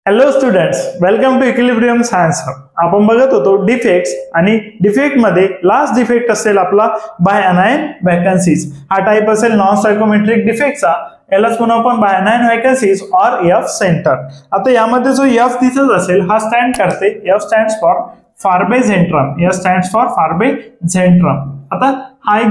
Hello students, welcome to equilibrium science hub. आपण बघत होतो डिफेक्ट्स आणि डिफेक्ट मध्ये लास्ट डिफेक्ट असेल आपला बाय अनायन वॅकन्सीज. हा टाइप असेल नॉन सायकोमेट्रिक डिफेक्टचा, यालाच म्हणू आपण by anion vacancies or F centre. आता यामध्ये जो एफ दिसत असेल हा स्टँड करते, F stands for farbe zentrum, F stands for farbe zentrum. आता हा एक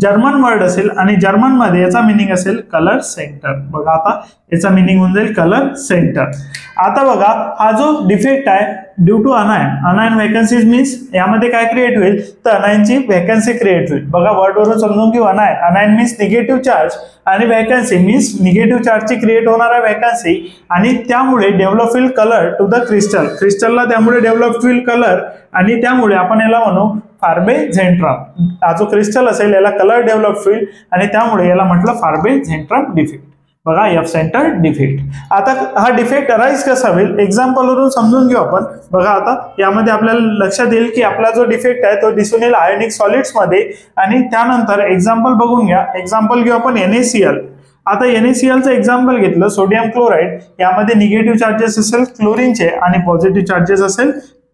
जर्मन वर्ड असेल आणि जर्मन मध्ये याचा मीनिंग असेल कलर सेंटर. बघा आता याचा मीनिंग होऊन जाईल कलर सेंटर. आता बघा हा जो डिफेक्ट आहे due to anion vacancies means यामध्ये काय क्रिएट होईल तर अनायनची वॅकन्सी क्रिएट होईल. बघा वर्ड वरून समजून घेऊ. अनायन मीन्स निगेटिव्ह चार्ज आणि वॅकन्सी मीन्स निगेटिव्ह चार्जची क्रिएट होणारा वॅकन्सी आणि त्यामुळे डेव्हलप होईल कलर टू द क्रिस्टल. क्रिस्टलला त्यामुळे डेव्हलप होईल कलर आणि त्यामुळे आपण याला म्हणू फार्बे झेंट्रम. हा जो क्रिस्टल असेल याला कलर डेव्हलप होईल आणि त्यामुळे याला म्हटलं फार्बे झेंट्रम डिफेक्ट. बघा एफ सेंटर डिफेक्ट. आता हा डिफेक्ट अराइज कसा होईल एक्झाम्पल वरून समजून घेऊ आपण. बघा आता यामध्ये आपल्याला लक्षात येईल की आपला जो डिफेक्ट आहे तो दिसून येईल आयोनिक सॉलिड्स मध्ये आणि त्यानंतर एक्झाम्पल बघून घ्या. एक्झाम्पल घेऊ आपण NaCl. आता NaClचं एक्झाम्पल घेतलं सोडियम क्लोराईड, यामध्ये निगेटिव्ह चार्जेस असेल क्लोरीनचे आणि पॉझिटिव्ह चार्जेस असेल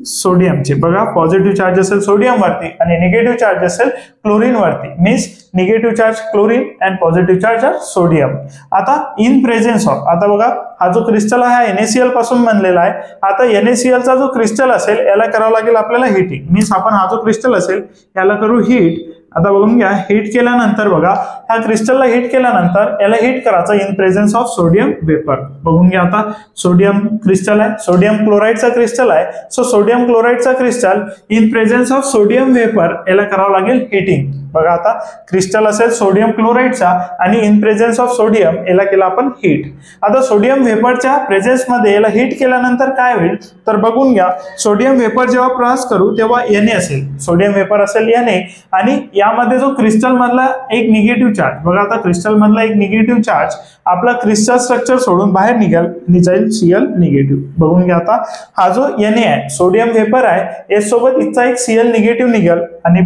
सोडियमचे. बघा पॉझिटिव्ह चार्ज असेल सोडियम वरती आणि निगेटिव्ह चार्ज असेल क्लोरीन वरती. Means negative charge chlorine and positive charge sodium. आता इन प्रेझेन्स ऑफ, आता बघा हा जो क्रिस्टल आहे NaCl पासून बनलेला आहे. आता NaClचा जो क्रिस्टल असेल याला करावं लागेल आपल्याला हिटिंग. मीन्स आपण हा जो क्रिस्टल असेल याला करू हिट. आता बघून घ्या हिट केल्यानंतर बघा ह्या क्रिस्टलला हिट केल्यानंतर याला हिट करायचं in presence of sodium vapour. बघून घ्या आता सोडियम क्रिस्टल आहे, सोडियम क्लोराईडचा क्रिस्टल आहे. सो सोडियम क्लोराईडचा crystal in presence of sodium vapour याला करावं लागेल हिटिंग. बघा आता क्रिस्टल असेल सोडियम क्लोराईडचा आणि इन प्रेझेन्स ऑफ सोडियम याला केला आपण हिट. आता सोडियम वेपरच्या प्रेझेन्स मध्ये याला हिट केल्यानंतर काय होईल तर बघून घ्या सोडियम वेपर जेव्हा प्रवास करू तेव्हा Na असेल, सोडियम वेपर असेल Na आणि यामध्ये जो क्रिस्टल मधला एक निगेटिव्ह चार्ज, बघा आता क्रिस्टल मधला एक निगेटिव्ह चार्ज आपला क्रिस्टल स्ट्रक्चर सोडून बाहेर निघेल Cl निगेटिव्ह. बघून घ्या आता हा जो Na आहे सोडियम वेपर आहे यासोबत इथचा एक Cl निगेटिव्ह निघेल आणि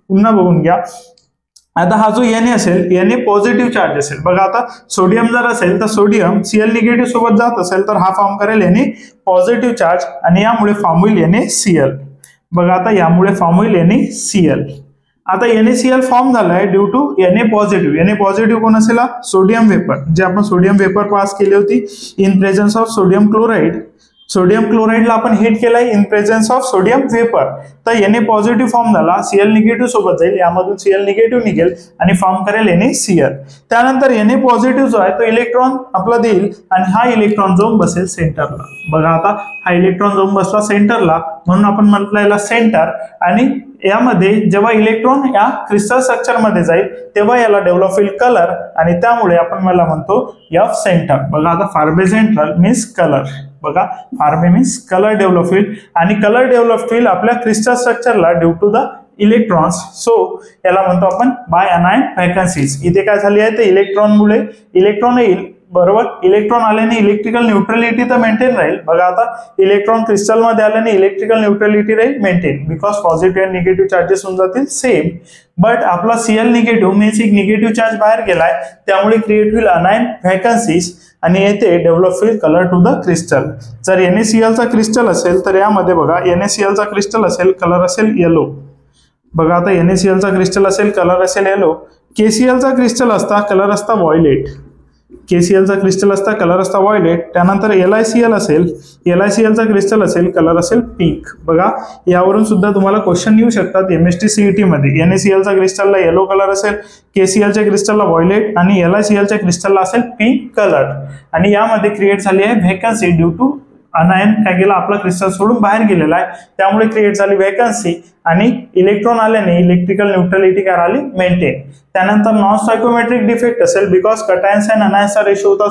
पुन्हा बघून घ्या आता हा जो Na असेल Na पॉझिटिव्ह चार्ज असेल. बघा आता सोडियम जर असेल तर सोडियम Cl निगेटिव्ह सोबत जात असेल तर हा फॉर्म करेल Na पॉझिटिव्ह चार्ज आणि यामुळे फॉर्म होईल NaCl. बघा आता यामुळे फॉर्म होईल NaCl. आता NaCl फॉर्म झालाय due to Na positive. Na positive कोण असेल सोडियम वेपर, जे आपण सोडियम वेपर पास केली होती in presence of sodium chloride. Sodium क्लोराईडला आपण हिट केलाय in presence of sodium vapour. तर Na पॉझिटिव्ह फॉर्म झाला, Cl निगेटिव्ह सोबत जाईल, यामधून Cl निगेटिव्ह निघेल आणि फॉर्म करेल NaCl. त्यानंतर Na पॉझिटिव्ह जो आहे तो इलेक्ट्रॉन आपला देईल आणि हा इलेक्ट्रॉन जाऊन बसेल सेंटरला. बघा आता हा इलेक्ट्रॉन जाऊन बसला सेंटरला म्हणून आपण म्हटलं याला सेंटर. आणि यामध्ये जेव्हा इलेक्ट्रॉन या क्रिस्टल स्ट्रक्चर मध्ये जाईल तेव्हा याला डेव्हलप होईल कलर आणि त्यामुळे आपण मला म्हणतो एफ सेंटर. बघा आता फार्बे सेंट्रल मीन्स कलर. बघा फार्बे मीन्स कलर डेव्हलप होईल आणि कलर डेव्हलप होईल आपल्या क्रिस्टल स्ट्रक्चरला due to the electrons. So याला म्हणतो आपण बाय अनायन वॅकन्सीज. इथे काय झाली आहे तर इलेक्ट्रॉनमुळे इलेक्ट्रॉन येईल, बरोबर. इलेक्ट्रॉन आल्याने इलेक्ट्रिकल न्यूट्रलिटी तर मेंटेन राहील. बघा आता इलेक्ट्रॉन क्रिस्टल मध्ये आल्याने इलेक्ट्रिकल न्यूट्रलिटी राहील maintain because positive and negative charges होऊन जातील सेम. बट आपला Cl निगेटिव्ह मीन्स एक निगेटिव्ह चार्ज बाहेर गेलाय त्यामुळे क्रिएट होईल अनायन वॅकन्सीज आणि येथे डेव्हलप होईल कलर टू द क्रिस्टल. जर NaClचा क्रिस्टल असेल तर यामध्ये बघा NaClचा क्रिस्टल असेल कलर असेल येलो. बघा आता NaClचा क्रिस्टल असेल कलर असेल येलो. KClचा क्रिस्टल असता कलर असता व्हायलेट. KClचा क्रिस्टल असता कलर असता व्हायलेट. त्यानंतर LiCl असेल, LiClचा क्रिस्टल असेल कलर असेल पिंक. बघा यावरून सुद्धा तुम्हाला क्वेश्चन येऊ शकतात MST CET मध्ये. NaClचा क्रिस्टलला येलो कलर असेल, KClच्या क्रिस्टलला व्हायलेट आणि LiClच्या क्रिस्टलला असेल पिंक कलर. आणि यामध्ये क्रिएट झाली आहे व्हॅकन्सी ड्यू टू अनायन काय गेला आपला क्रिस्टल सोडून बाहेर गेलेला आहे त्यामुळे क्रिएट झाली वॅकन्सी आणि इलेक्ट्रॉन आल्याने इलेक्ट्रिकल न्यूट्रलिटी काय राहिली मेंटेन. त्यानंतर नॉन सायकोमेट्रिक डिफेक्ट असेल बिकॉज कटायन्स अँड अनायन्सचा रेशो होता.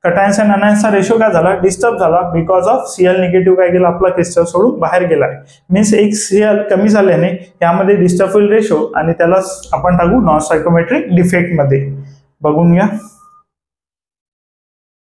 कटायन्स अँड अनायन्सचा रेशो काय झाला डिस्टर्ब झाला बिकॉज ऑफ Cl निगेटिव्ह काय गेला आपला क्रिस्टल सोडून बाहेर गेला आहे. मीन्स एक Cl कमी झाल्याने यामध्ये डिस्टर्ब होईल रेशो आणि त्याला आपण टाकू नॉन सायकोमेट्रिक डिफेक्ट मध्ये. बघून घ्या.